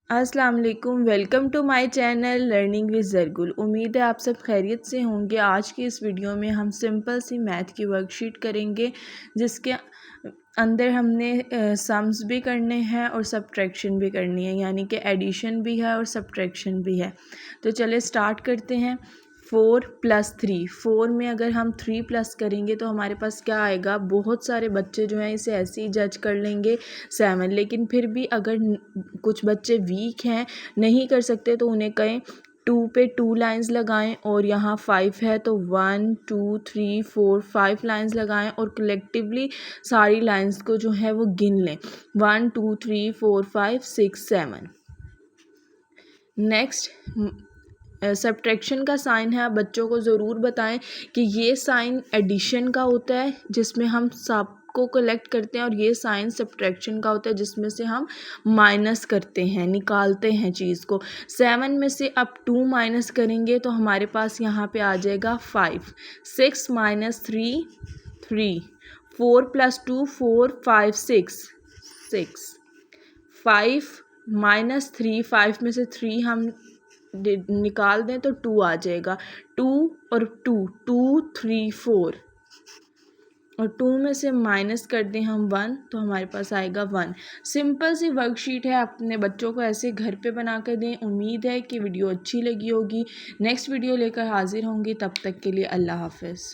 अस्सलाम वालेकुम, welcome to my channel learning with Zargul. उम्मीद है आप सब खैरियत से होंगे। आज की इस वीडियो में हम सिंपल सी मैथ की वर्कशीट करेंगे जिसके अंदर हमने सम्स भी करने हैं और सब्ट्रैक्शन भी करनी है, यानी कि एडिशन भी है और सब्ट्रैक्शन भी है। तो चले स्टार्ट करते हैं। 4 + 3, 4 में अगर हम 3 प्लस करेंगे तो हमारे पास क्या आएगा। बहुत सारे बच्चे जो हैं इसे ऐसे ही जज कर लेंगे 7, लेकिन फिर भी अगर कुछ बच्चे वीक हैं, नहीं कर सकते, तो उन्हें कहें 2 पे 2 लाइंस लगाएं और यहाँ 5 है तो 1 2 3 4 5 लाइंस लगाएं और कलेक्टिवली सारी लाइंस को जो है वो गिन लें। 1 2 3 4 5 6 7। नेक्स्ट सब्ट्रैक्शन का साइन है। आप बच्चों को ज़रूर बताएं कि ये साइन एडिशन का होता है जिसमें हम सब को कलेक्ट करते हैं, और ये साइन सब्ट्रैक्शन का होता है जिसमें से हम माइनस करते हैं, निकालते हैं चीज़ को। 7 में से अब 2 माइनस करेंगे तो हमारे पास यहाँ पे आ जाएगा 5। 6 - 3 3, 4 + 2 4 5 6 6, 5 - 3, 5 में से 3 हम निकाल दें तो 2 आ जाएगा। 2 और 2 2 3 4, और 2 में से माइनस कर दें हम 1 तो हमारे पास आएगा 1। सिंपल सी वर्कशीट है, अपने बच्चों को ऐसे घर पे बना कर दें। उम्मीद है कि वीडियो अच्छी लगी होगी। नेक्स्ट वीडियो लेकर हाजिर होंगी, तब तक के लिए अल्लाह हाफ़िज़।